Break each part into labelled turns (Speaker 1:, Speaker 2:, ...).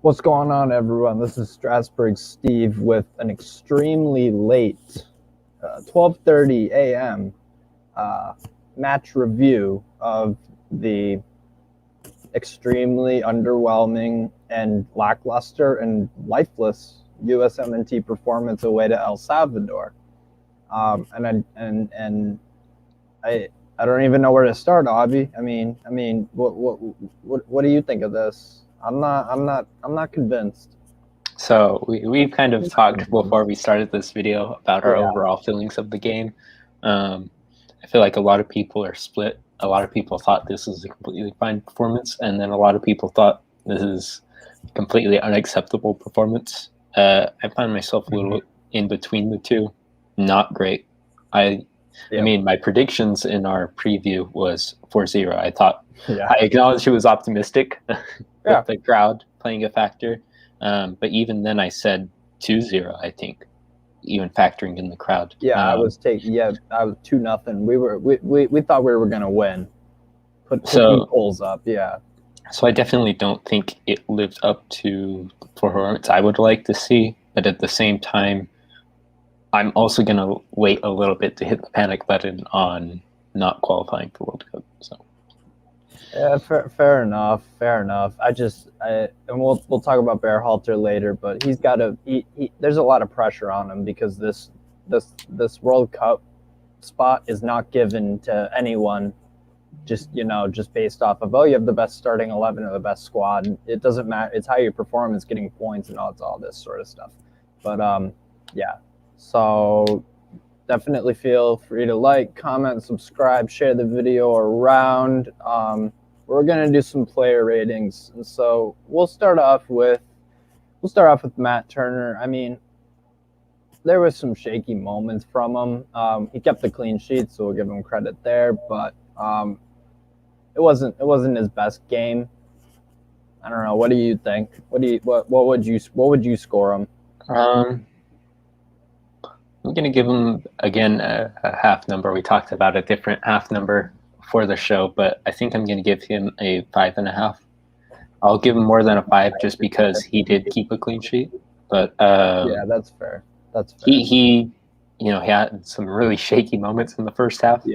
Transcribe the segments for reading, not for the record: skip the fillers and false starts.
Speaker 1: What's going on, everyone? This is Strasburg Steve with an extremely late 12:30 a.m. Match review of the extremely underwhelming and lackluster and lifeless Usmnt performance away to El Salvador. I don't even know where to start, Avi. I mean, what do you think of this? I'm not convinced.
Speaker 2: So we've kind of talked before we started this video about our overall feelings of the game. I feel like a lot of people are split. A lot of people thought this was a completely fine performance, and then a lot of people thought this is a completely unacceptable performance. I find myself a little in between the two. Not great. I mean, my predictions in our preview was 4-0. I thought I acknowledged it was optimistic with the crowd playing a factor. But even then I said 2-0, I think, even factoring in the crowd.
Speaker 1: I was 2-0. We thought we were going to win. Put goals up,
Speaker 2: So I definitely don't think it lived up to the performance I would like to see. But at the same time, I'm also going to wait a little bit to hit the panic button on not qualifying for World Cup. So.
Speaker 1: Yeah, fair enough. And we'll talk about Berhalter later, but he's got to. There's a lot of pressure on him because this World Cup spot is not given to anyone. Just based off of you have the best starting 11 or the best squad. It doesn't matter. It's how you perform. It's getting points and all this sort of stuff. But So definitely feel free to like, comment, subscribe, share the video around. We're gonna do some player ratings, and so we'll start off with Matt Turner. I mean, there was some shaky moments from him. He kept the clean sheet, so we'll give him credit there. But it wasn't his best game. I don't know. What do you think? What would you score him?
Speaker 2: I'm going to give him, again, a half number. We talked about a different half number for the show, but I think I'm going to give him a 5.5. I'll give him more than a 5 just because he did keep a clean sheet. But
Speaker 1: that's fair.
Speaker 2: He had some really shaky moments in the first half.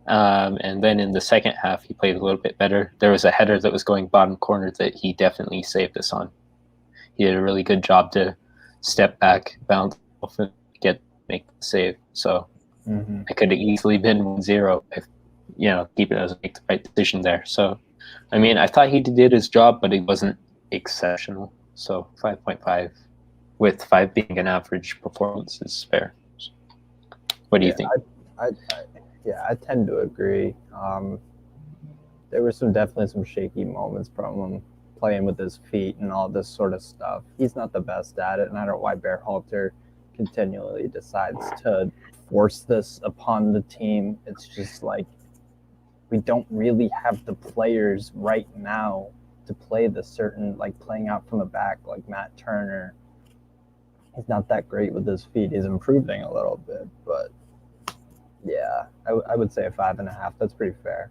Speaker 2: And then in the second half, he played a little bit better. There was a header that was going bottom corner that he definitely saved us on. He did a really good job to step back, bounce off, and make the save. So I could have easily been 1-0 if keep it as make the right decision there. So I mean, I thought he did his job, but it wasn't exceptional. So 5.5, with 5 being an average performance, is fair. What do you think?
Speaker 1: I tend to agree. There were definitely some shaky moments from him playing with his feet and all this sort of stuff. He's not the best at it, and I don't know why Berhalter continually decides to force this upon the team. It's just like we don't really have the players right now to play the certain, like playing out from the back, like Matt Turner. He's not that great with his feet. He's improving a little bit, but yeah, I would say a 5.5. That's pretty fair.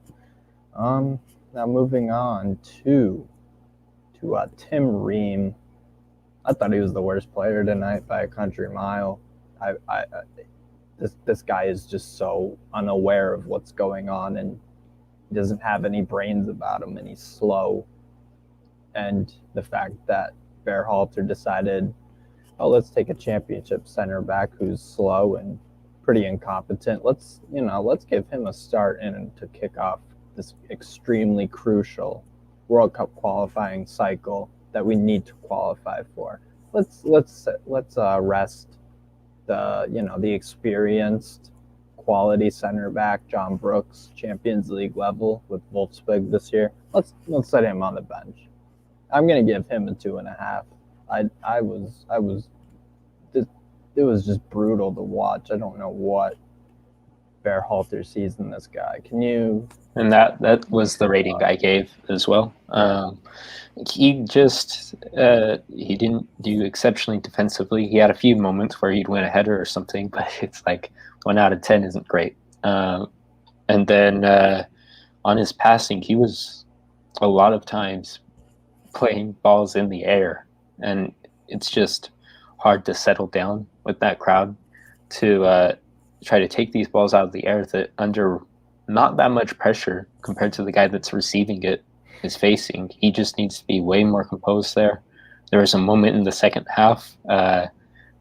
Speaker 1: Now moving on to Tim Ream. I thought he was the worst player tonight by a country mile. This guy is just so unaware of what's going on, and he doesn't have any brains about him, and he's slow. And the fact that Berhalter decided, let's take a championship center back who's slow and pretty incompetent. Let's give him a start and to kick off this extremely crucial World Cup qualifying cycle that we need to qualify for. Let's rest the experienced quality center back John Brooks, Champions League level with Wolfsburg this year. Let's set him on the bench. I'm gonna give him a 2.5. It was just brutal to watch. I don't know what Berhalter sees in this guy. Can you?
Speaker 2: And that was the rating I gave as well. He just he didn't do exceptionally defensively. He had a few moments where he'd win a header or something, but it's like 1 out of 10 isn't great. And then on his passing, he was a lot of times playing balls in the air, and it's just hard to settle down with that crowd to try to take these balls out of the air that under not that much pressure compared to the guy that's receiving it is facing. He just needs to be way more composed there. There was a moment in the second half.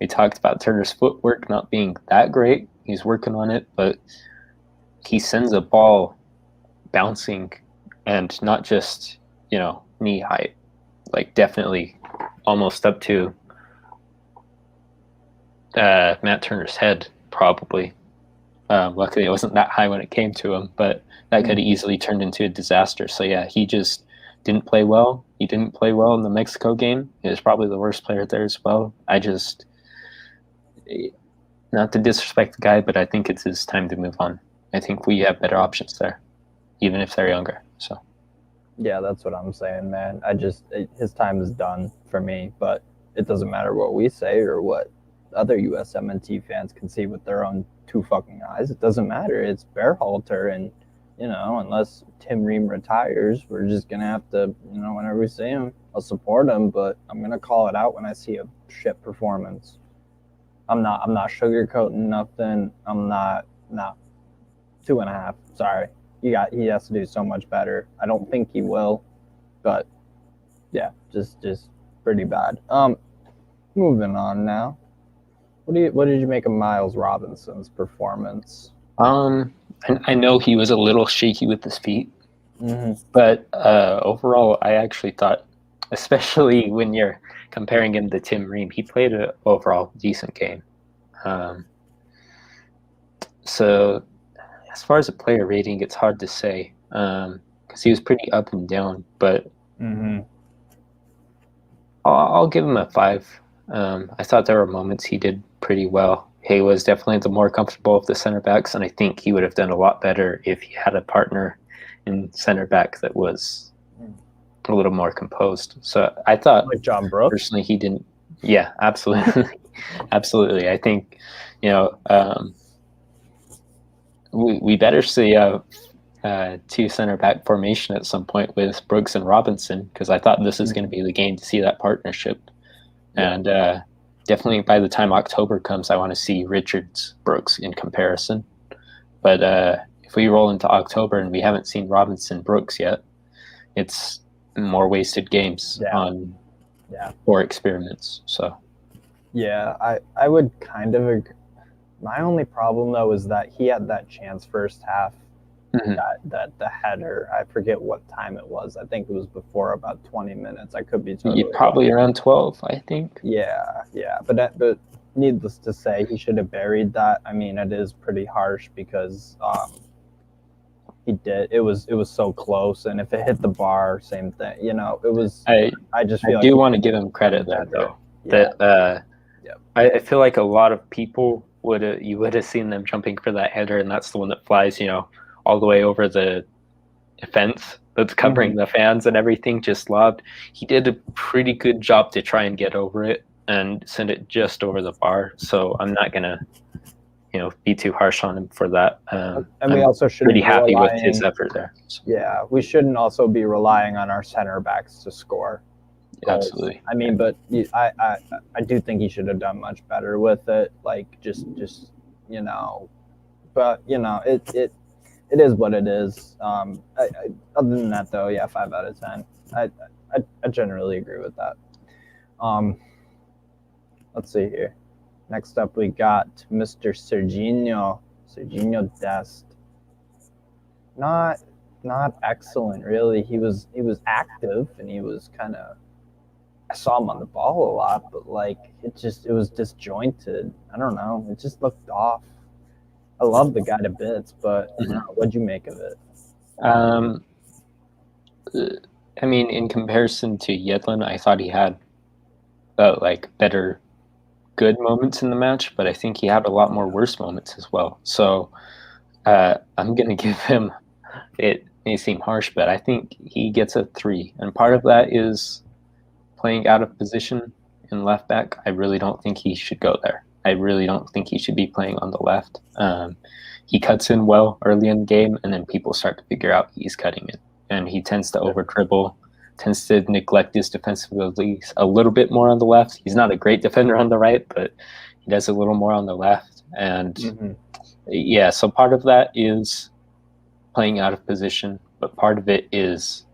Speaker 2: We talked about Turner's footwork not being that great. He's working on it, but he sends a ball bouncing and not just, knee height, like definitely almost up to Matt Turner's head, probably. Luckily, it wasn't that high when it came to him, but that could have easily turned into a disaster. So, yeah, he just didn't play well. He didn't play well in the Mexico game. He was probably the worst player there as well. Not to disrespect the guy, but I think it's his time to move on. I think we have better options there, even if they're younger. So,
Speaker 1: yeah, that's what I'm saying, man. His time is done for me, but it doesn't matter what we say or what other USMNT fans can see with their own two fucking eyes. It doesn't matter. It's Berhalter, and unless Tim Ream retires, we're just gonna have to, whenever we see him, I'll support him, but I'm gonna call it out when I see a shit performance. I'm not sugarcoating nothing. I'm not 2.5. Sorry. He has to do so much better. I don't think he will, but yeah, just pretty bad. Moving on now. What did you make of Miles Robinson's performance?
Speaker 2: I know he was a little shaky with his feet, but overall, I actually thought, especially when you're comparing him to Tim Ream, he played an overall decent game. So as far as a player rating, it's hard to say because he was pretty up and down, but I'll give him a 5. I thought there were moments he did pretty well. He was definitely the more comfortable of the center backs, and I think he would have done a lot better if he had a partner in center back that was a little more composed. So I thought,
Speaker 1: like John Brooks,
Speaker 2: personally, he didn't. Yeah, absolutely, absolutely. I think we better see a 2 center back formation at some point with Brooks and Robinson, because I thought this is going to be the game to see that partnership. And definitely by the time October comes, I want to see Richards Brooks in comparison. But if we roll into October and we haven't seen Robinson Brooks yet, it's more wasted games on 4 experiments. So
Speaker 1: yeah, I would kind of agree. My only problem though is that he had that chance first half. That the header, I forget what time it was. I think it was before about 20 minutes. I could be totally
Speaker 2: probably wrong. Around 12, I think.
Speaker 1: Yeah. But needless to say, he should have buried that. I mean, it is pretty harsh because he did. It was so close, and if it hit the bar, same thing. It was. I
Speaker 2: do want to give him credit there, though.
Speaker 1: Yeah.
Speaker 2: I feel like a lot of people would have seen them jumping for that header, and that's the one that flies, all the way over the fence that's covering the fans and everything, just lobbed. He did a pretty good job to try and get over it and send it just over the bar. So I'm not gonna, be too harsh on him for that.
Speaker 1: And we also should
Speaker 2: be happy with his effort there. So.
Speaker 1: Yeah, we shouldn't also be relying on our center backs to score.
Speaker 2: Absolutely.
Speaker 1: I mean, but I do think he should have done much better with it. Like just but it is what it is. Other than that, though, 5 out of 10. I generally agree with that. Let's see here. Next up, we got Mr. Sergiño Dest. Not excellent, really. He was active, and he was kind of. I saw him on the ball a lot, but it was disjointed. I don't know. It just looked off. I love the guy to bits, but what'd you make of it?
Speaker 2: I mean, in comparison to Yedlin, I thought he had better good moments in the match, but I think he had a lot more worse moments as well. So I'm going to give him, it may seem harsh, but I think he gets a 3. And part of that is playing out of position in left back. I really don't think he should go there. I really don't think he should be playing on the left. He cuts in well early in the game, and then people start to figure out he's cutting in. And he tends to over-dribble tends to neglect his defensive abilities a little bit more on the left. He's not a great defender on the right, but he does a little more on the left. And yeah, so part of that is playing out of position, but part of it is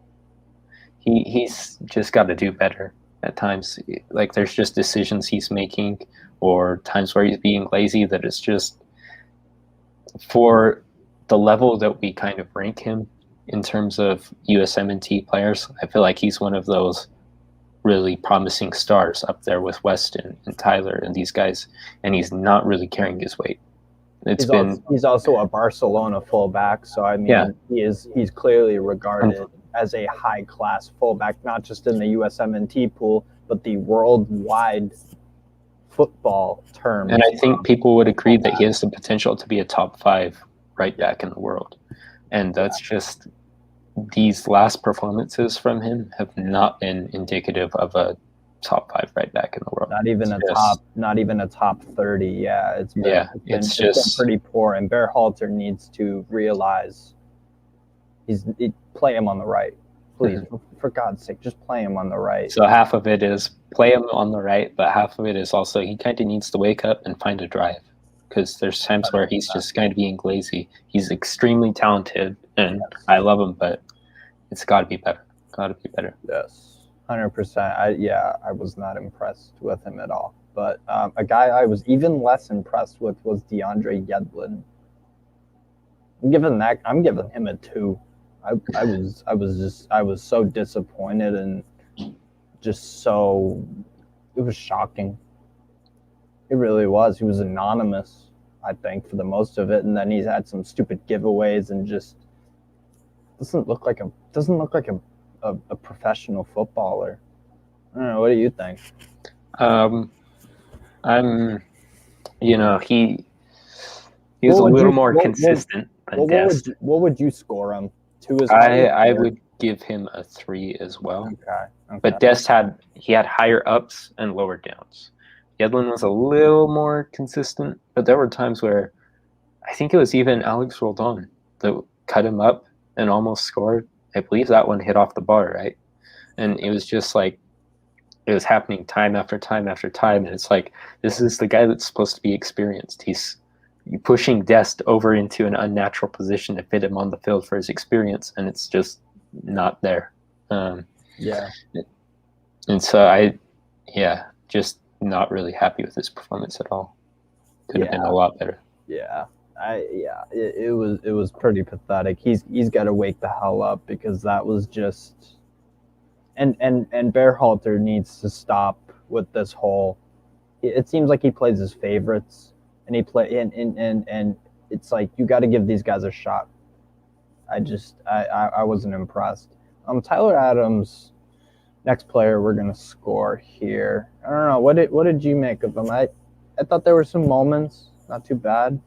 Speaker 2: he's just got to do better at times. Like there's just decisions he's making or times where he's being lazy that it's just for the level that we kind of rank him in terms of USMNT players. I feel like he's one of those really promising stars up there with Weston and Tyler and these guys, and he's not really carrying his weight.
Speaker 1: He's also a Barcelona fullback, so I mean, he's clearly regarded as a high-class fullback, not just in the USMNT pool, but the worldwide football term.
Speaker 2: And I think people would agree that he has the potential to be a top 5 right back in the world. And that's just these last performances from him have not been indicative of a top 5 right back in the world.
Speaker 1: Not even a top 30. Yeah, it's been pretty poor. And Berhalter needs to realize play him on the right, please. For God's sake, just play him on the right.
Speaker 2: So half of it is play him on the right, but half of it is also he kind of needs to wake up and find a drive, because there's times where he's just kind of being lazy. He's extremely talented, and I love him, but it's got to be better.
Speaker 1: Yes, 100%. I was not impressed with him at all. But a guy I was even less impressed with was DeAndre Yedlin. I'm giving him a 2. I was so disappointed and just so it was shocking. It really was. He was anonymous, I think, for the most of it, and then he's had some stupid giveaways and just doesn't look like a professional footballer. I don't know. What do you think?
Speaker 2: He was a little more consistent than Dest.
Speaker 1: What would you score him? 2 is
Speaker 2: I would give him a 3 as well.
Speaker 1: Okay.
Speaker 2: But Dest had higher ups and lower downs. Yedlin was a little more consistent, but there were times where I think it was even Alex Roldan that cut him up and almost scored. I believe that one hit off the bar, right? And it was just like it was happening time after time after time, and it's like this is the guy that's supposed to be experienced. He's pushing Dest over into an unnatural position to fit him on the field for his experience, and it's just not there. And so just not really happy with his performance at all. Could have been a lot better.
Speaker 1: It was pretty pathetic. He's got to wake the hell up, because that was just and Berhalter needs to stop with this whole. It seems like he plays his favorites. And he and it's like you got to give these guys a shot. I wasn't impressed. Tyler Adams, next player we're gonna score here. I don't know what did you make of him? I thought there were some moments, not too bad.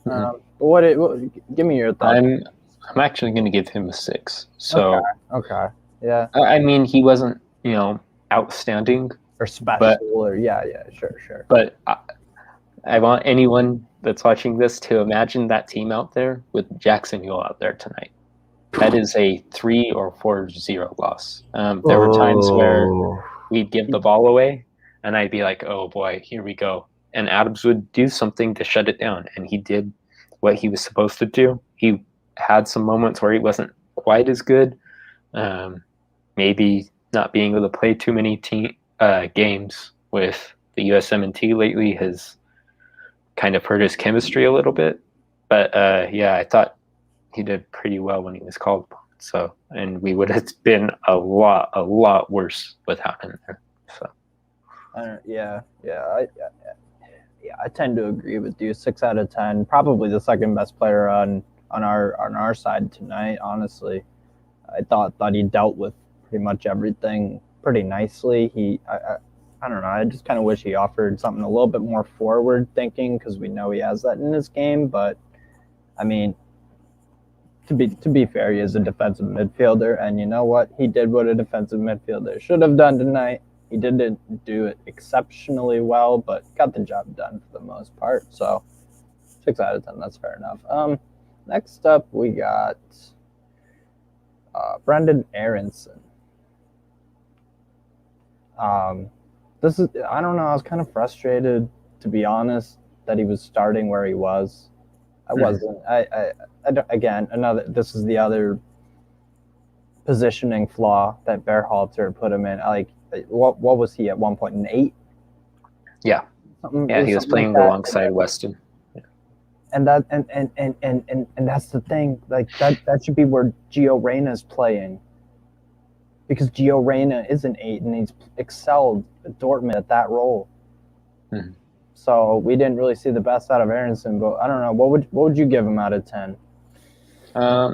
Speaker 1: But give me your thoughts.
Speaker 2: I'm actually gonna give him a 6. So
Speaker 1: okay. Yeah.
Speaker 2: I mean, he wasn't outstanding
Speaker 1: or special sure.
Speaker 2: But I want anyone that's watching this to imagine that team out there with Jackson Yule out there tonight. That is a 3 or 4-0 loss. There were times where we'd give the ball away, and I'd be like, oh boy, here we go. And Adams would do something to shut it down, and he did what he was supposed to do. He had some moments where he wasn't quite as good. Maybe not being able to play too many games with the USMNT lately has kind of hurt his chemistry a little bit, but I thought he did pretty well when he was called upon. So, and we would have been a lot worse without him there. So,
Speaker 1: I tend to agree with you. 6 out of 10, probably the second best player on our side tonight. Honestly, I thought he dealt with pretty much everything pretty nicely. I don't know. I just kind of wish he offered something a little bit more forward thinking, because we know he has that in his game. But I mean, to be fair, he is a defensive midfielder, and you know what? He did what a defensive midfielder should have done tonight. He didn't do it exceptionally well, but got the job done for the most part. So 6 out of 10. That's fair enough. Next up, we got Brenden Aaronson. This is, I don't know, I was kind of frustrated, to be honest, that he was starting where he was. I wasn't. Again, this is the other positioning flaw that Berhalter put him in. Like, what was he at one point, an 8?
Speaker 2: Yeah. Yeah, he was playing alongside Weston.
Speaker 1: And that's the thing. Like, that should be where Gio Reyna's playing. Because Gio Reyna is an 8, and he's excelled at Dortmund at that role.
Speaker 2: Mm-hmm.
Speaker 1: So we didn't really see the best out of Aaronson, but I don't know. What would you give him out of 10?
Speaker 2: I'm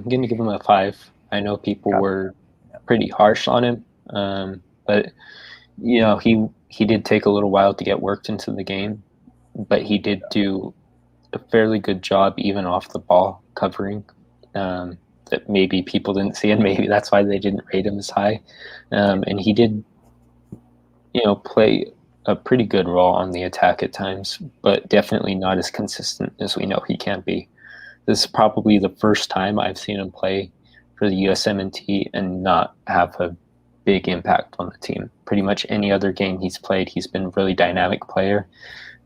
Speaker 2: going to give him a 5. I know people were pretty harsh on him, but you know, he did take a little while to get worked into the game, but he did do a fairly good job even off the ball covering. That maybe people didn't see, and maybe that's why they didn't rate him as high. And he did, you know, play a pretty good role on the attack at times, but definitely not as consistent as we know he can be. This is probably the first time I've seen him play for the Usmnt and not have a big impact on the team. Pretty much any other game he's played, he's been a really dynamic player.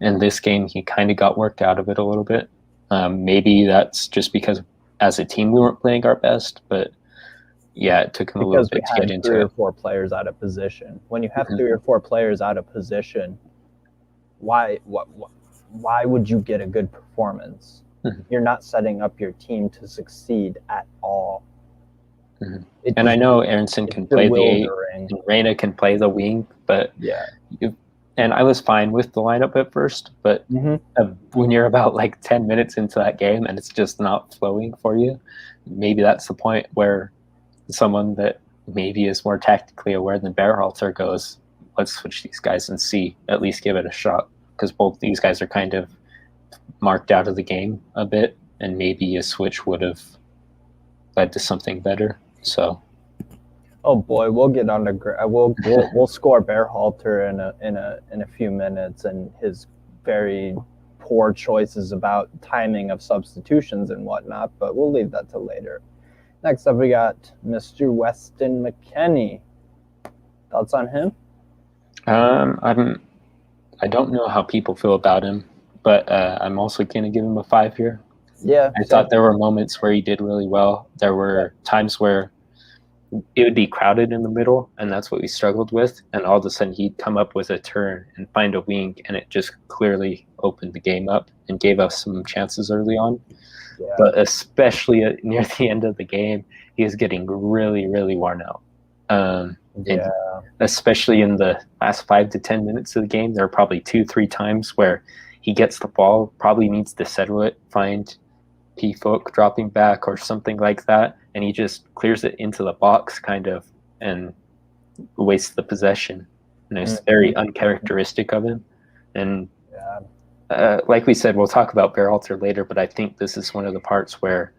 Speaker 2: And this game, he kind of got worked out of it a little bit. Maybe that's just because as a team we weren't playing our best, but yeah, it took him a little bit to get into it.
Speaker 1: 3 or 4 players out of position. When you have 3 or 4 players out of position, why would you get a good performance? You're not setting up your team to succeed at all.
Speaker 2: And I know Aaronson can play the 8, and Reyna can play the wing, but and I was fine with the lineup at first, but when you're about like 10 minutes into that game and it's just not flowing for you, maybe that's the point where someone that maybe is more tactically aware than Berhalter goes, let's switch these guys and see, at least give it a shot, because both these guys are kind of marked out of the game a bit, and maybe a switch would have led to something better. So,
Speaker 1: oh boy, we'll get on to we'll score Berhalter in a few minutes and his very poor choices about timing of substitutions and whatnot, but we'll leave that till later. Next up, we got Mr. Weston McKennie. Thoughts on him?
Speaker 2: I don't know how people feel about him, but I'm also going to give him a 5 here.
Speaker 1: Yeah.
Speaker 2: I thought there were moments where he did really well. There were times where it would be crowded in the middle, and that's what we struggled with. And all of a sudden, he'd come up with a turn and find a wing, and it just clearly opened the game up and gave us some chances early on. Yeah. But especially near the end of the game, he was getting really, really worn out. And especially in the last 5 to 10 minutes of the game, there are probably 2-3 times where he gets the ball, probably needs to settle it, find P-Folk dropping back or something like that, and he just clears it into the box kind of and wastes the possession. And it's very uncharacteristic of him. And like we said, we'll talk about Berhalter later, but I think this is one of the parts where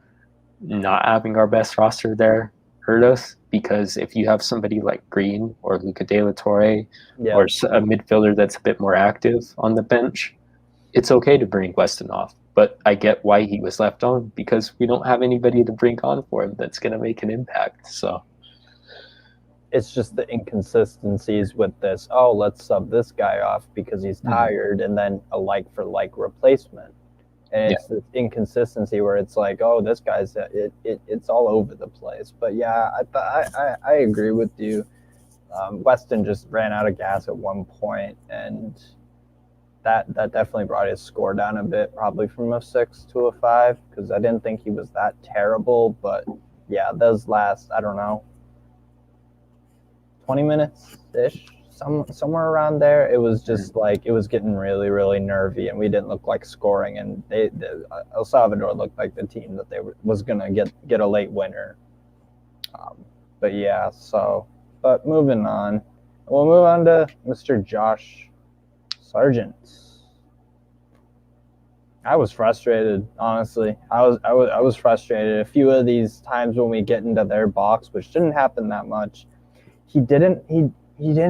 Speaker 2: not having our best roster there hurt us, because if you have somebody like Green or Luca De La Torre or a midfielder that's a bit more active on the bench, it's okay to bring Weston off. But I get why he was left on, because we don't have anybody to bring on for him that's going to make an impact. So
Speaker 1: it's just the inconsistencies with this. Oh, let's sub this guy off because he's tired, and then a like-for-like replacement. And it's this inconsistency where it's like, oh, this guy's it's all over the place. But yeah, I agree with you. Weston just ran out of gas at one point, and that definitely brought his score down a bit, probably from a 6 to a 5, because I didn't think he was that terrible. But yeah, those last, I don't know, 20 minutes-ish, somewhere around there, it was just like, it was getting really, really nervy, and we didn't look like scoring, and El Salvador looked like the team that was going to get a late winner. But yeah, but moving on. We'll move on to Mr. Josh Sargent. I was frustrated, honestly. I was frustrated. A few of these times when we get into their box, which didn't happen that much, he didn't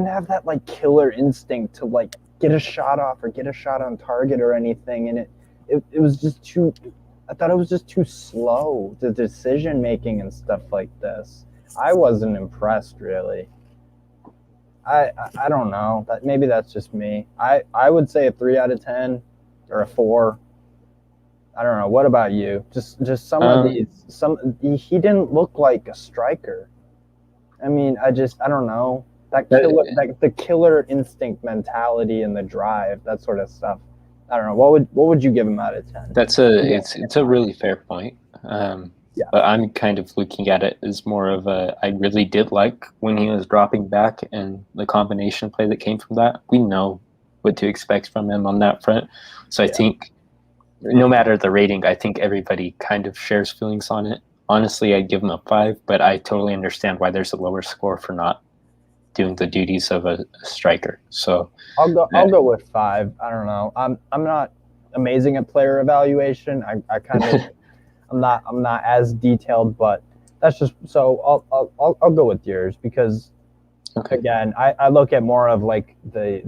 Speaker 1: have that like killer instinct to like get a shot off or get a shot on target or anything, and it was just too. I thought it was just too slow, the decision making and stuff like this. I wasn't impressed, really. I don't know. Maybe that's just me. I would say a 3 out of 10 or a 4. I don't know. What about you? Just some of these. He didn't look like a striker. I mean, I don't know. The killer instinct mentality and the drive, that sort of stuff. I don't know. What would you give him out of 10?
Speaker 2: It's a really fair point.
Speaker 1: Yeah.
Speaker 2: But I'm kind of looking at it as more of I really did like when he was dropping back and the combination play that came from that. We know what to expect from him on that front. So I think no matter the rating, I think everybody kind of shares feelings on it. Honestly, I'd give him a 5, but I totally understand why there's a lower score for not doing the duties of a striker. So
Speaker 1: I'll go with 5. I don't know. I'm not amazing at player evaluation. I kind of I'm not as detailed, but that's just so I'll go with yours because again, I look at more of like the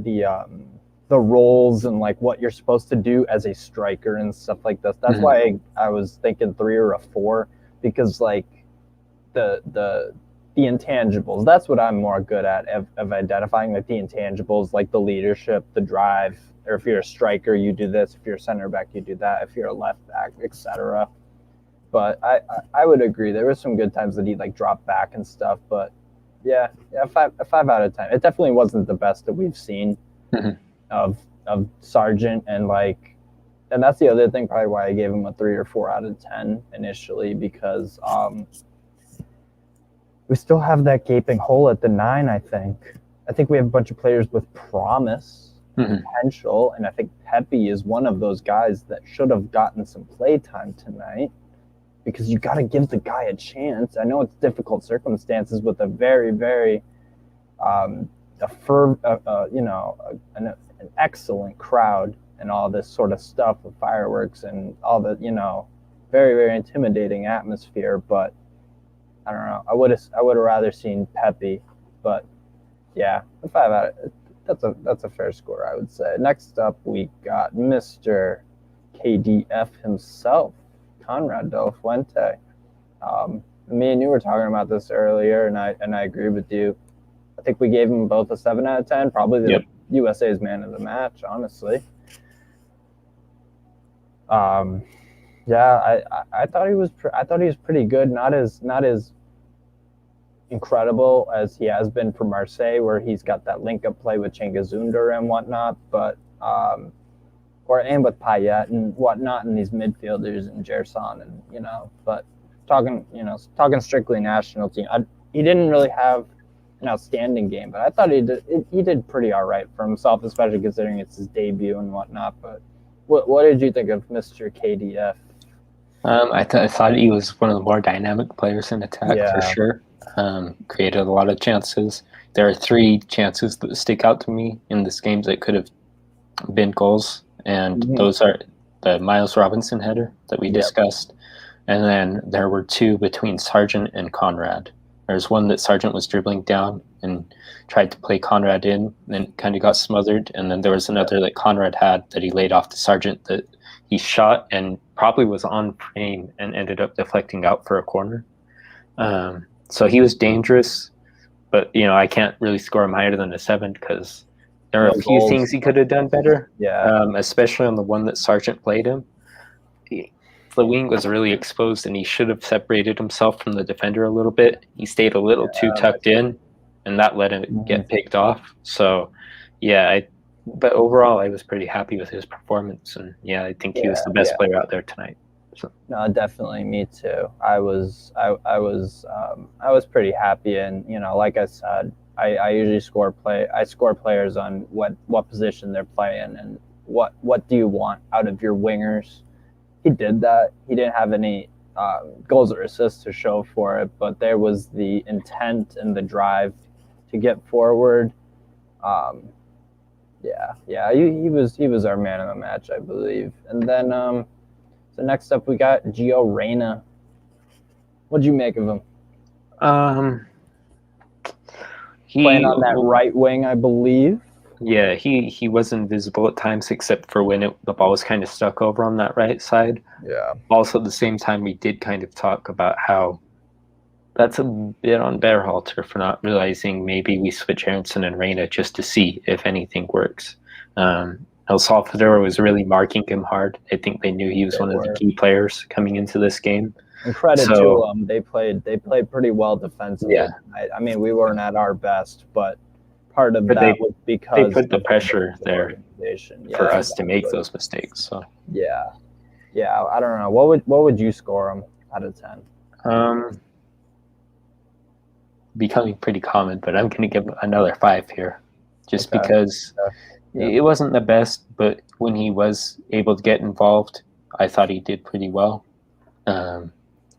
Speaker 1: roles and like what you're supposed to do as a striker and stuff like this. That's why I was thinking 3 or a 4 because like the intangibles. That's what I'm more good at of identifying, like the intangibles, like the leadership, the drive. Or if you're a striker, you do this. If you're a center back, you do that. If you're a left back, etc. But I would agree. There were some good times that he like dropped back and stuff. But yeah, a 5 out of 10. It definitely wasn't the best that we've seen of Sargent and that's the other thing probably why I gave him a 3 or 4 out of 10 initially because we still have that gaping hole at the 9. I think we have a bunch of players with promise, potential, and I think Pepe is one of those guys that should have gotten some play time tonight. Because you got to give the guy a chance. I know it's difficult circumstances with a very, very, an excellent crowd and all this sort of stuff with fireworks and all the, very, very intimidating atmosphere. But I don't know. I would have rather seen Pepe, but yeah, a 5 out of that's a fair score, I would say. Next up, we got Mr. KDF himself. Konrad Fuente. Me and you were talking about this earlier, and I agree with you. I think we gave him both a 7 out of 10. Probably the USA's man of the match, honestly. I thought he was pretty good. Not as incredible as he has been for Marseille, where he's got that link up play with Cengiz Ünder and whatnot, but. And with Payet and whatnot, and these midfielders and Gerson and but talking strictly national team, he didn't really have an outstanding game, but I thought he did pretty all right for himself, especially considering it's his debut and whatnot. But what did you think of Mr. KDF?
Speaker 2: I thought he was one of the more dynamic players in attack for sure. Created a lot of chances. There are 3 chances that stick out to me in this game that could have been goals. And those are the Miles Robinson header that we discussed. And then there were 2 between Sargent and Konrad. There's one that Sargent was dribbling down and tried to play Konrad in, and kind of got smothered. And then there was another that Konrad had that he laid off to Sargent that he shot and probably was on frame and ended up deflecting out for a corner. So he was dangerous, but I can't really score him higher than a 7 because there are a few things he could have done better, especially on the one that Sargent played him. The wing was really exposed, and he should have separated himself from the defender a little bit. He stayed a little too tucked in, and that let him get picked off. So, but overall, I was pretty happy with his performance, and I think he was the best player out there tonight. So.
Speaker 1: No, definitely, me too. I was pretty happy, and like I said. I usually score players on what position they're playing and what do you want out of your wingers. He did that. He didn't have any goals or assists to show for it, but there was the intent and the drive to get forward. He was our man of the match, I believe. And then so next up we got Gio Reyna. What'd you make of him? Playing on that right wing, I believe.
Speaker 2: Yeah, he was invisible at times, except for when the ball was kind of stuck over on that right side.
Speaker 1: Yeah.
Speaker 2: Also, at the same time, we did kind of talk about how that's a bit on Berhalter for not realizing maybe we switch Aaronson and Reyna just to see if anything works. El Salvador was really marking him hard. I think they knew he was one of the key players coming into this game.
Speaker 1: And credit to them, they played pretty well defensively.
Speaker 2: Yeah.
Speaker 1: I mean, we weren't at our best, but part of that was because
Speaker 2: they put the pressure there for us to make those mistakes. So
Speaker 1: yeah, I don't know. What would you score them out of 10?
Speaker 2: Becoming pretty common, but I'm going to give another 5 here, just because it wasn't the best, but when he was able to get involved, I thought he did pretty well.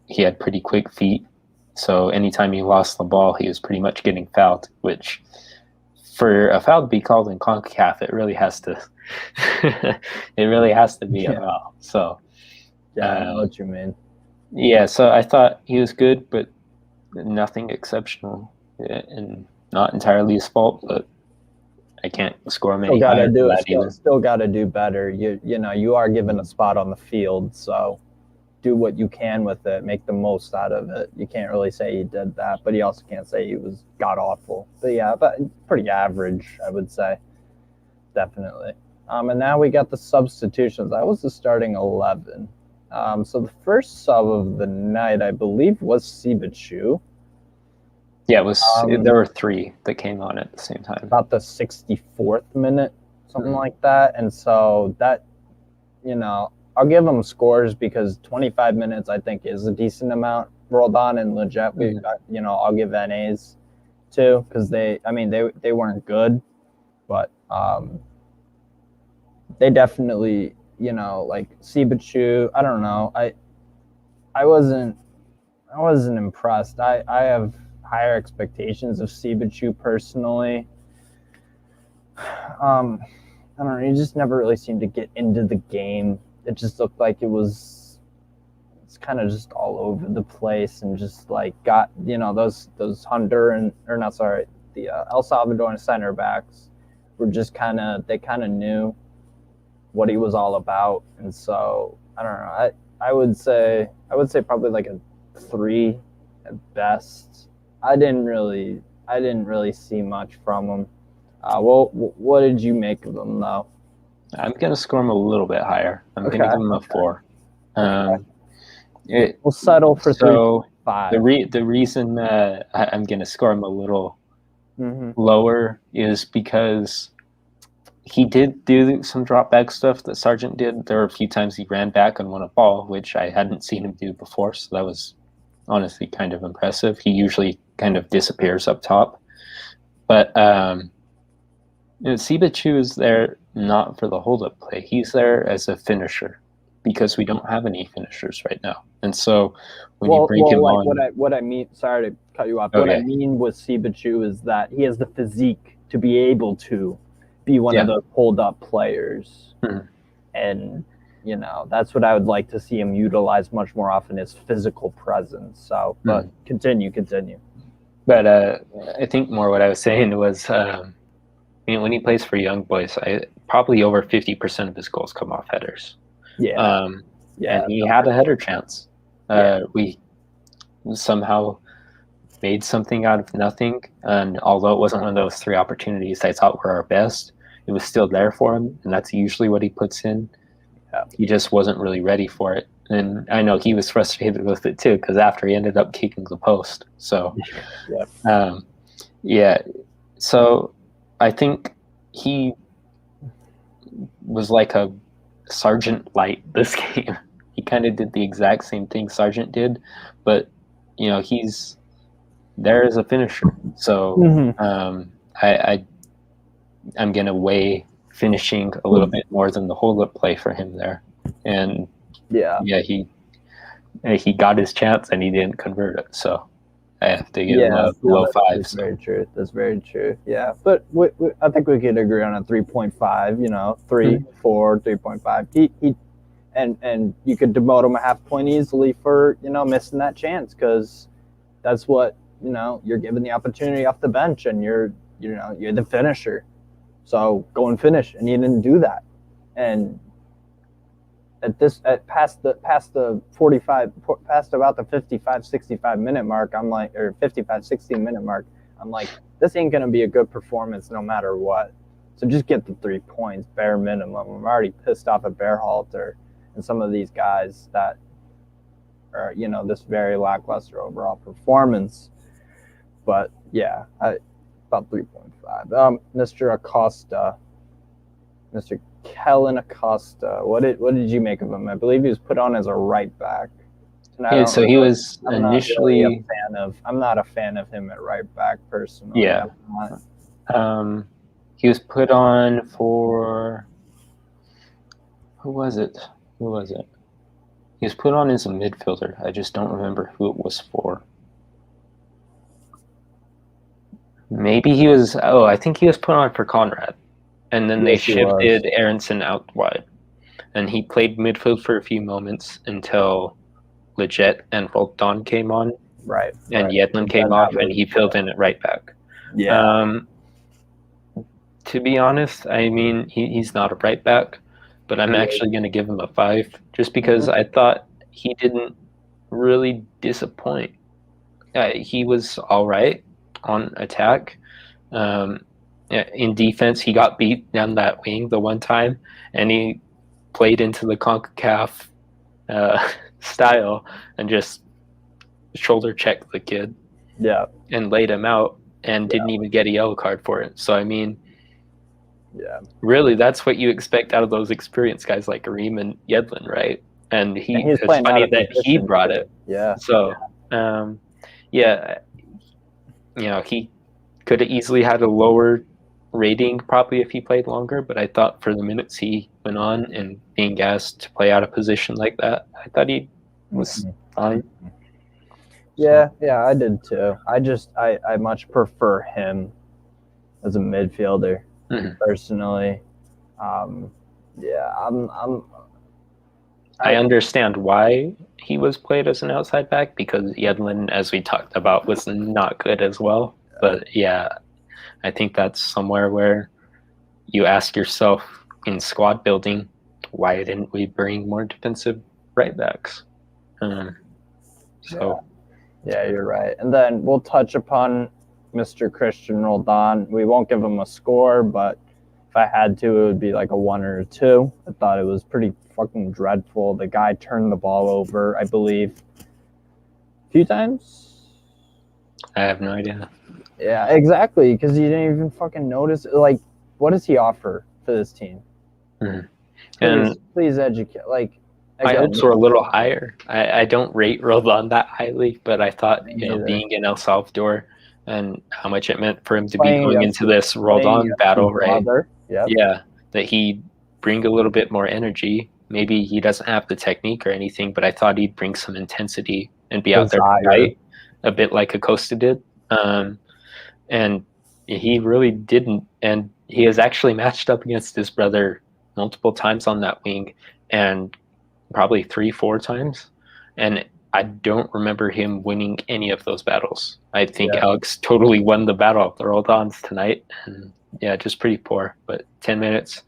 Speaker 2: He had pretty quick feet, so anytime he lost the ball, he was pretty much getting fouled, which for a foul to be called in CONCACAF, it really has to be a foul. So
Speaker 1: I know what you mean.
Speaker 2: Yeah, so I thought he was good, but nothing exceptional, and not entirely his fault, but I can't score him any higher than that.
Speaker 1: Still got to do better. You know, you are given a spot on the field, so do what you can with it, make the most out of it. You can't really say he did that, but you also can't say he was god awful. But yeah, but pretty average, I would say, definitely. And now we got the substitutions. That was the starting 11. So the first sub of the night, I believe, was Sibachu.
Speaker 2: Yeah, it was. There were 3 that came on at the same time.
Speaker 1: About the 64th minute, something like that. And so that, you know, I'll give them scores because 25 minutes, I think, is a decent amount. Roldan and Lletget, you know, I'll give NAs too, because they weren't good, but they definitely, you know, like Sibachu, I don't know. I wasn't impressed. I have higher expectations of Sibachu personally. I don't know. He just never really seemed to get into the game. It just looked like it's kind of just all over the place, and just like got, you know, those El Salvador center backs were just they kind of knew what he was all about, and so I don't know. I would say probably like a 3 at best. I didn't really see much from him. What did you make of him though?
Speaker 2: I'm going to score him a little bit higher. I'm going to give him a 4.
Speaker 1: We'll settle for 3.5.
Speaker 2: The reason I'm going to score him a little lower is because he did do some drop back stuff that Sargent did. There were a few times he ran back and won a ball, which I hadn't seen him do before, so that was honestly kind of impressive. He usually kind of disappears up top. But Sibachu is there not for the hold-up play. He's there as a finisher because we don't have any finishers right now. And so when you bring him on...
Speaker 1: What I mean, sorry to cut you off. Okay. What I mean with Sibachu is that he has the physique to be able to be one of those hold-up players. And, you know, that's what I would like to see him utilize much more often, is physical presence. So, but continue.
Speaker 2: But I think more what I was saying was... when he plays for Young Boys, probably over 50% of his goals come off headers. And he had a header chance. We somehow made something out of nothing, and although it wasn't one of those 3 opportunities I thought were our best, it was still there for him, and that's usually what he puts in. He just wasn't really ready for it, and I know he was frustrated with it too, because after he ended up kicking the post. So so I think he was like a Sargent light this game. He kind of did the exact same thing Sargent did, but, you know, he's there as a finisher. So I'm going to weigh finishing a little bit more than the hold-up play for him there. And, he got his chance and he didn't convert it. So I have to give him a low 5.
Speaker 1: That's very true. That's very true. Yeah, but I think we could agree on a 3.5. You know, 3, 4, 3.5. He and you could demote him a half point easily for, you know, missing that chance, because that's what, you know, you're given the opportunity off the bench, and you're the finisher. So go and finish, and he didn't do that. And past the 45, past about the 55-65 minute mark, I'm like, or 55-60 minute mark, I'm like, this ain't gonna be a good performance no matter what. So just get the 3 points, bare minimum. I'm already pissed off at Berhalter and some of these guys that are, this very lackluster overall performance. But yeah, about 3.5. Mr. Acosta, Mr. Kellyn Acosta. What did you make of him? I believe he was put on as a right back.
Speaker 2: Yeah, so he was initially.
Speaker 1: I'm not a fan of him at right back personally.
Speaker 2: Yeah. He was put on for. Who was it? He was put on as a midfielder. I just don't remember who it was for. Maybe he was. Oh, I think he was put on for Konrad. And then they shifted Aaronson out wide. And he played midfield for a few moments until Lletget and Roldan came on.
Speaker 1: Right.
Speaker 2: And Yedlin came off, and he filled in at right back.
Speaker 1: Yeah.
Speaker 2: To be honest, I mean, he's not a right back, but I'm actually going to give him a 5 just because I thought he didn't really disappoint. He was all right on attack. In defense, he got beat down that wing the one time, and he played into the CONCACAF style and just shoulder checked the kid.
Speaker 1: Yeah.
Speaker 2: And laid him out and didn't even get a yellow card for it. So, I mean, really, that's what you expect out of those experienced guys like Ream and Yedlin, right? And it's funny that he brought it.
Speaker 1: Yeah.
Speaker 2: So, he could have easily had a lower rating probably if he played longer, but I thought for the minutes he went on and being asked to play out of position like that, I thought he was fine.
Speaker 1: Yeah, I did too. I much prefer him as a midfielder personally.
Speaker 2: I understand why he was played as an outside back because Yedlin, as we talked about, was not good as well. But yeah, I think that's somewhere where you ask yourself in squad building, why didn't we bring more defensive right backs?
Speaker 1: Yeah, you're right. And then we'll touch upon Mr. Cristian Roldan. We won't give him a score, but if I had to, it would be like a 1 or a 2. I thought it was pretty fucking dreadful. The guy turned the ball over, I believe, a few times.
Speaker 2: I have no idea.
Speaker 1: Yeah, exactly, because you didn't even fucking notice. Like, what does he offer for this team? Please educate. Like,
Speaker 2: my hopes were a little higher. I don't rate Roldan that highly, but I thought, being in El Salvador and how much it meant for him to be going into this Roldan battle, right? Yeah, that he'd bring a little bit more energy. Maybe he doesn't have the technique or anything, but I thought he'd bring some intensity and be out there to fight, a bit like Acosta did. And he really didn't. And he has actually matched up against his brother multiple times on that wing, and probably 3-4 times, and I don't remember him winning any of those battles. I think Alex totally won the battle of the Roldans tonight, and just pretty poor. But 10 minutes,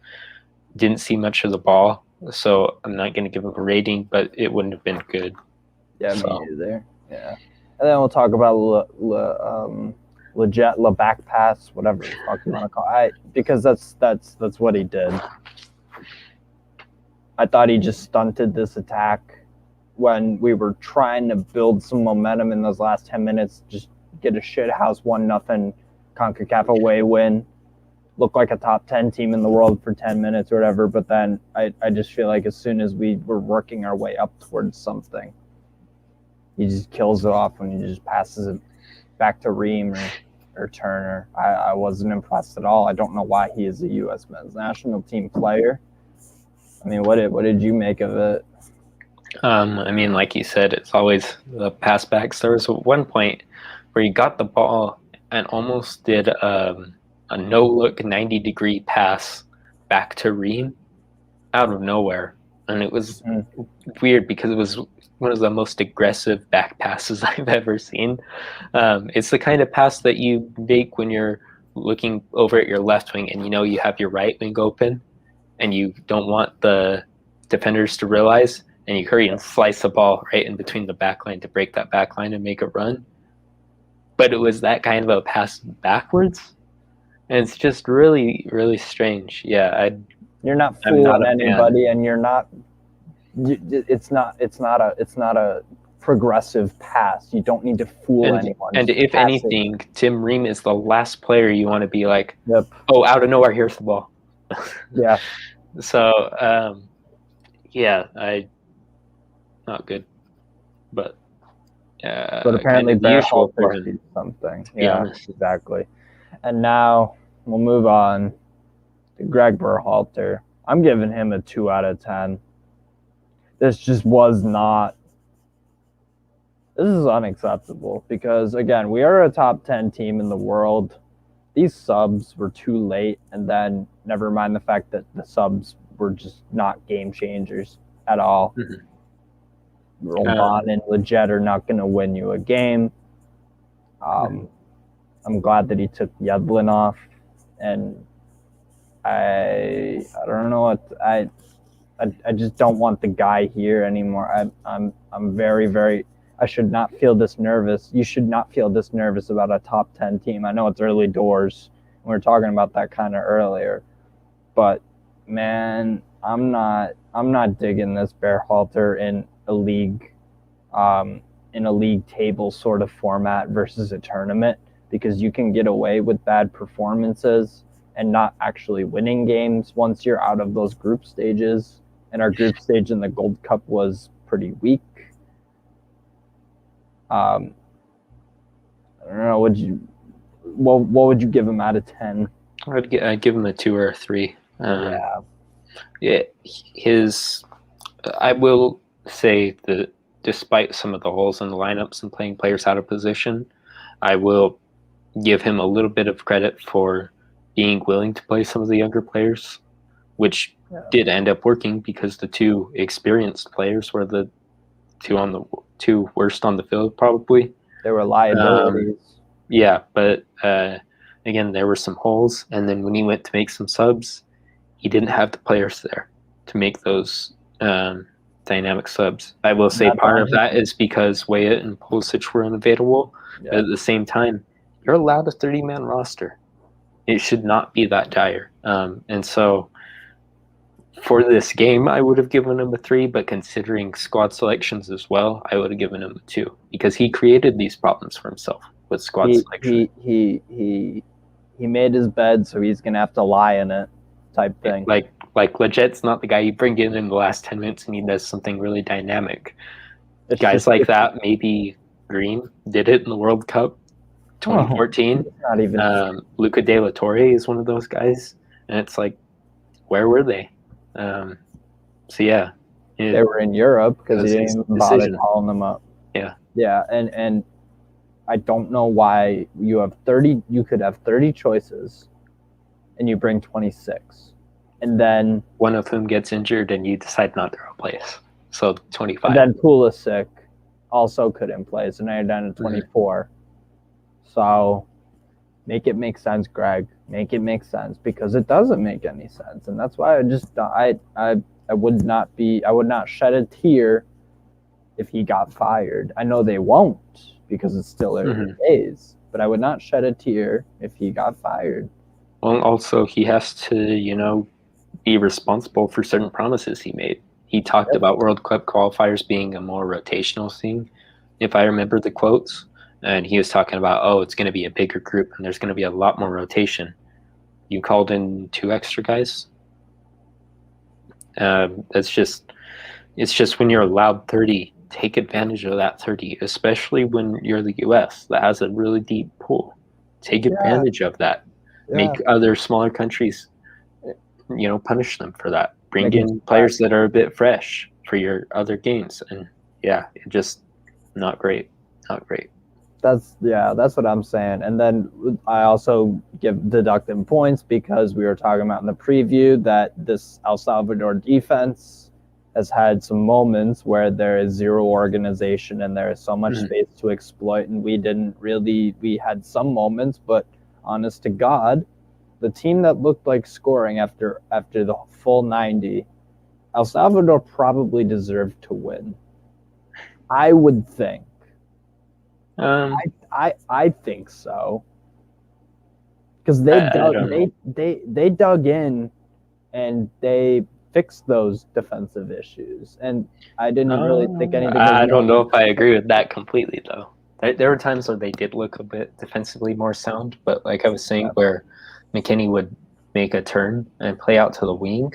Speaker 2: didn't see much of the ball, so I'm not going to give him a rating, but it wouldn't have been good.
Speaker 1: Yeah, me either. Yeah, and then we'll talk about Lletget back pass, whatever the fuck you want to call it, because that's what he did. I thought he just stunted this attack when we were trying to build some momentum in those last 10 minutes, just get a shithouse 1-0 CONCACAF away win, look like a top 10 team in the world for 10 minutes or whatever. But then I just feel like as soon as we were working our way up towards something, he just kills it off when he just passes it back to Ream or Turner. I wasn't impressed at all. I don't know why he is a U.S. men's national team player. I mean, what did you make of it?
Speaker 2: I mean, like you said, it's always the pass backs. There was one point where he got the ball and almost did a no-look 90-degree pass back to Ream out of nowhere. And it was weird because it was one of the most aggressive back passes I've ever seen. It's the kind of pass that you make when you're looking over at your left wing and you know you have your right wing open, and you don't want the defenders to realize, and you hurry and slice the ball right in between the back line to break that back line and make a run. But it was that kind of a pass backwards, and it's just really, really strange. Yeah,
Speaker 1: you're not fooling anybody, and you're not. It's not a progressive pass. You don't need to fool anyone.
Speaker 2: And if anything, Tim Ream is the last player you want to be like,
Speaker 1: yep.
Speaker 2: Oh, out of nowhere, here's the ball.
Speaker 1: Yeah.
Speaker 2: So, not good, but
Speaker 1: apparently
Speaker 2: kind of usual for him.
Speaker 1: Something. Yeah, exactly. And now we'll move on to Greg Berhalter. I'm giving him a 2 out of 10. This just was not. This is unacceptable because, again, we are a top 10 team in the world. These subs were too late, and then never mind the fact that the subs were just not game changers at all. Roldan and Lletget are not going to win you a game. I'm glad that he took Yedlin off, and I don't know what I just don't want the guy here anymore. I'm very, very. I should not feel this nervous. You should not feel this nervous about a top 10 team. I know it's early doors. We were talking about that kind of earlier, but man, I'm not digging this Berhalter in a league table sort of format versus a tournament, because you can get away with bad performances and not actually winning games once you're out of those group stages. And our group stage in the Gold Cup was pretty weak. I don't know. What would you give him out of 10?
Speaker 2: I'd give him a 2 or a 3. I will say that despite some of the holes in the lineups and playing players out of position, I will give him a little bit of credit for being willing to play some of the younger players, which did end up working because the 2 experienced players were the 2 worst on the field, probably.
Speaker 1: They were liabilities.
Speaker 2: But again, there were some holes, and then when he went to make some subs, he didn't have the players there to make those dynamic subs. I will say part of that is because Wyatt and Pulisic were unavailable, but at the same time, you're allowed a 30-man roster. It should not be that dire. And so for this game, I would have given him a 3, but considering squad selections as well, I would have given him a 2 because he created these problems for himself with squad selection.
Speaker 1: He made his bed, so he's gonna have to lie in it, type thing.
Speaker 2: Like Lletget's not the guy you bring in the last 10 minutes and he does something really dynamic. Guys like that, maybe Green did it in the World Cup 2014.
Speaker 1: Not even.
Speaker 2: Luca De La Torre is one of those guys, and it's like, where were they?
Speaker 1: They were in Europe because he didn't even bother calling them up. Yeah, and I don't know why you have 30. You could have 30 choices, and you bring 26, and then
Speaker 2: one of whom gets injured, and you decide not to replace. So 25.
Speaker 1: And then Pulisic also couldn't play, so now you're down to 24. So make it make sense, Greg. Make it make sense, because it doesn't make any sense, and that's why I would not shed a tear if he got fired. I know they won't because it's still early days, but I would not shed a tear if he got fired.
Speaker 2: Well, also he has to, be responsible for certain promises he made. He talked about World Cup qualifiers being a more rotational thing, if I remember the quotes. And he was talking about, it's going to be a bigger group and there's going to be a lot more rotation. You called in 2 extra guys. It's just when you're allowed 30, take advantage of that 30, especially when you're the US that has a really deep pool. Take advantage of that. Make other smaller countries, punish them for that. Bring in players that are a bit fresh for your other games. And it just not great. Not great.
Speaker 1: That's what I'm saying. And then I also deduct him points because we were talking about in the preview that this El Salvador defense has had some moments where there is zero organization and there is so much space to exploit, and we had some moments, but honest to God, the team that looked like scoring after the full 90 El Salvador probably deserved to win. I would think. I think so. Because they dug in and they fixed those defensive issues. And I didn't really think anything was
Speaker 2: I don't know if I agree with that completely, though. There were times where they did look a bit defensively more sound, but like I was saying, where McKennie would make a turn and play out to the wing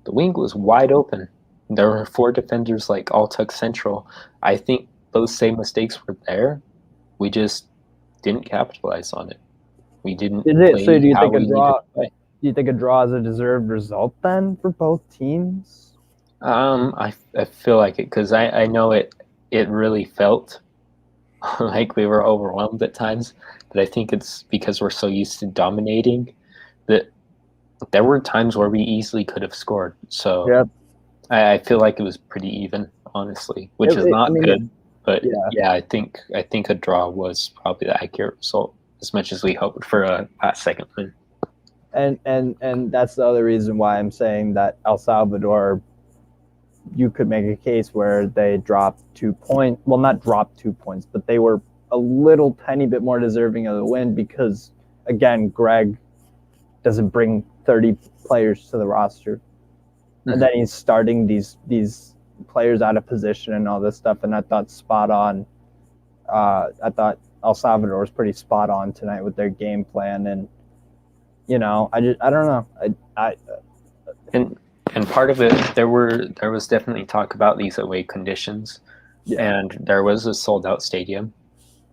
Speaker 2: was wide open. There were 4 defenders like all tuck central. I think those same mistakes were there. We just didn't capitalize on it. We didn't.
Speaker 1: So do you think a draw? Do you think a draw is a deserved result then for both teams?
Speaker 2: I feel like it, because I know it really felt like we were overwhelmed at times, but I think it's because we're so used to dominating that there were times where we easily could have scored. So
Speaker 1: yep.
Speaker 2: I feel like it was pretty even, honestly, which is not good. But yeah, I think a draw was probably the accurate result, as much as we hoped for a second win.
Speaker 1: And that's the other reason why I'm saying that El Salvador, you could make a case where they dropped 2 points. Well, not dropped 2 points, but they were a little tiny bit more deserving of the win because, again, Greg doesn't bring 30 players to the roster. Mm-hmm. And then he's starting these players out of position and all this stuff, and I thought spot on. I thought El Salvador was pretty spot on tonight with their game plan, and I don't know.
Speaker 2: And part of it, there was definitely talk about these away conditions, and there was a sold out stadium.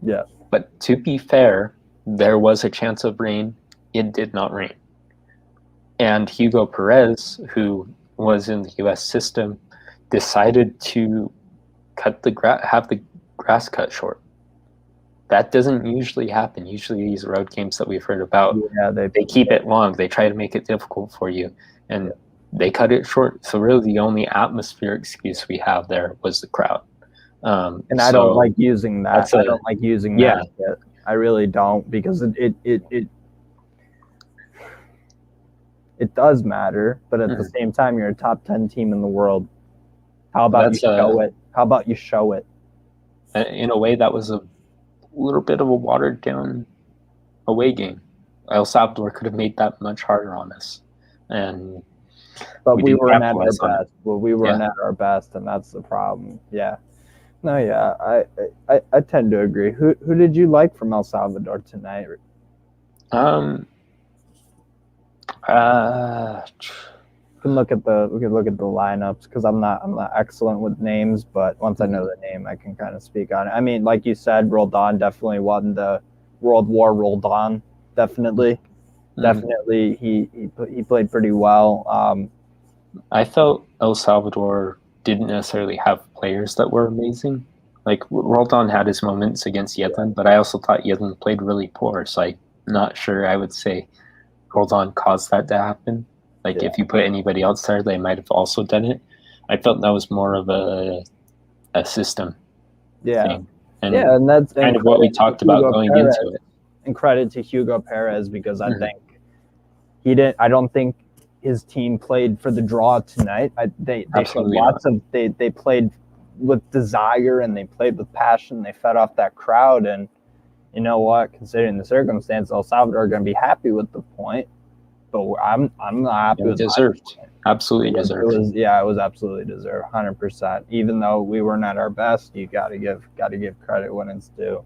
Speaker 1: Yeah,
Speaker 2: but to be fair, there was a chance of rain. It did not rain, and Hugo Perez, who was in the U.S. system, decided to have the grass cut short. That doesn't usually happen. Usually these road games that we've heard about, they keep it long. They try to make it difficult for you, and they cut it short. So really the only atmosphere excuse we have there was the crowd.
Speaker 1: And I don't like using that. I don't like using that. I really don't, because it does matter, but at the same time, you're a top 10 team in the world. How about you show it? How about you show it?
Speaker 2: In a way, that was a little bit of a watered down away game. El Salvador could have made that much harder on us,
Speaker 1: but we weren't at our best. Well, we weren't at our best, and that's the problem. Yeah. No, yeah, I tend to agree. Who did you like from El Salvador tonight? We can look at the lineups, because I'm not excellent with names, but once I know the name, I can kind of speak on it. I mean, like you said, Roldan definitely won the World War. Roldan definitely he played pretty well.
Speaker 2: I felt El Salvador didn't necessarily have players that were amazing. Like Roldan had his moments against Yedlin, but I also thought Yedlin played really poor. So I'm not sure I would say Roldan caused that to happen. Like if you put anybody else there, they might have also done it. I felt that was more of a system thing.
Speaker 1: And that's
Speaker 2: kind of what we talked about going into it.
Speaker 1: And credit to Hugo Perez, because I think I don't think his team played for the draw tonight. They played with desire, and they played with passion. They fed off that crowd, and you know what? Considering the circumstance, El Salvador are going to be happy with the point. But I'm not happy with
Speaker 2: deserved. Absolutely deserved.
Speaker 1: It was absolutely deserved, 100%. Even though we weren't at our best, you got to give credit when it's due.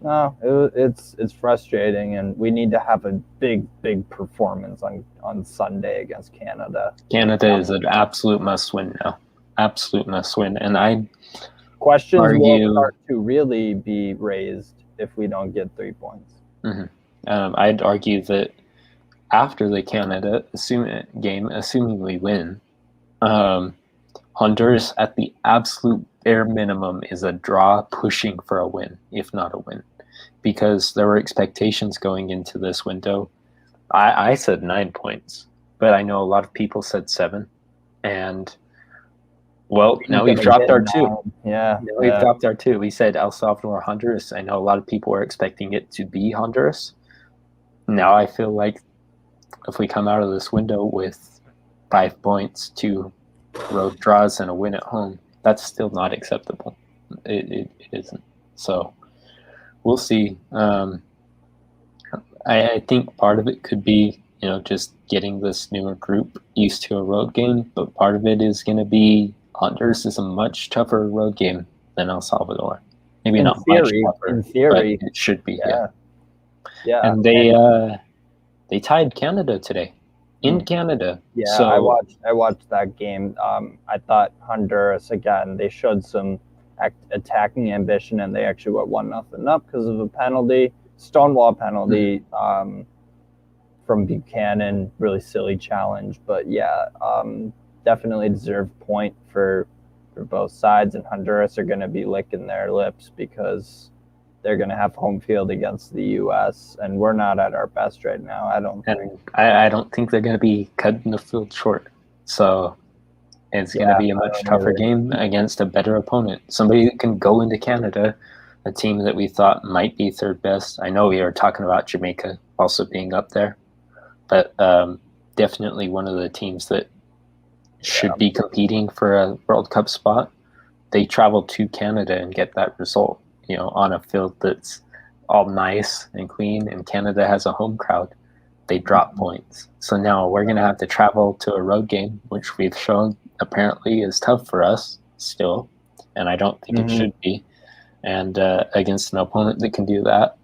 Speaker 1: It's frustrating, and we need to have a big performance on Sunday against Canada.
Speaker 2: Canada is an absolute must win now. Absolute must win, and
Speaker 1: questions will start to really be raised if we don't get 3 points.
Speaker 2: Mm-hmm. I'd argue that after the Canada assuming we win, Honduras at the absolute bare minimum is a draw, pushing for a win, if not a win, because there were expectations going into this window. I said 9 points, but I know a lot of people said 7, and now we've dropped our 2. We've dropped our 2. We said El Salvador, Honduras. I know a lot of people were expecting it to be Honduras. Now I feel like if we come out of this window with 5 points, 2 road draws, and a win at home. That's still not acceptable. It isn't. So we'll see. I think part of it could be, just getting this newer group used to a road game, but part of it is going to be Honduras is a much tougher road game than El Salvador. Maybe
Speaker 1: In
Speaker 2: not
Speaker 1: theory,
Speaker 2: much tougher,
Speaker 1: in theory,
Speaker 2: but it should be.
Speaker 1: Yeah.
Speaker 2: And they tied Canada today in Canada.
Speaker 1: Yeah,
Speaker 2: so
Speaker 1: I watched that game. I thought Honduras again. They showed some attacking ambition, and they actually went 1-0 up because of a penalty, Stonewall penalty from Buchanan. Really silly challenge, but yeah, definitely deserved point for both sides. And Honduras are going to be licking their lips because they're going to have home field against the U.S. and we're not at our best right now. I don't
Speaker 2: think they're going to be cutting the field short. So it's going to be a much tougher game against a better opponent. Somebody that can go into Canada, a team that we thought might be third best. I know we were talking about Jamaica also being up there, but definitely one of the teams that should be competing for a World Cup spot. They travel to Canada and get that result, on a field that's all nice and clean, and Canada has a home crowd. They drop points. So now we're going to have to travel to a road game, which we've shown apparently is tough for us still, and I don't think it should be. And against an opponent that can do that,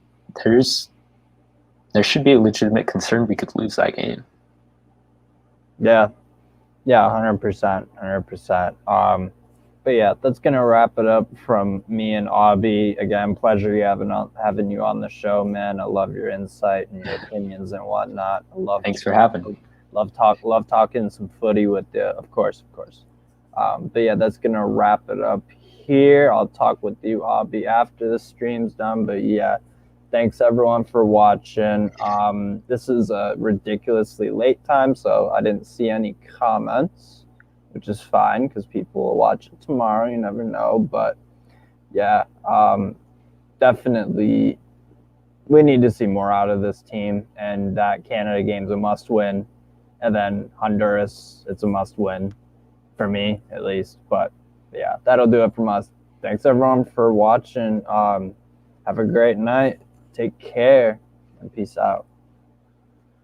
Speaker 2: there should be a legitimate concern we could lose that game.
Speaker 1: Yeah, 100%, 100%. But yeah, that's going to wrap it up from me and Aubie. Again, pleasure having you on the show, man. I love your insight and your opinions and whatnot.
Speaker 2: Thanks for having me.
Speaker 1: Love talking some footy with you, of course. But yeah, that's going to wrap it up here. I'll talk with you, Aubie, after the stream's done. But yeah, thanks everyone for watching. This is a ridiculously late time, so I didn't see any comments, which is fine because people will watch it tomorrow. You never know. But yeah, definitely we need to see more out of this team, and that Canada game's a must win. And then Honduras, it's a must win for me at least. But yeah, that'll do it from us. Thanks everyone for watching. Have a great night. Take care and peace out.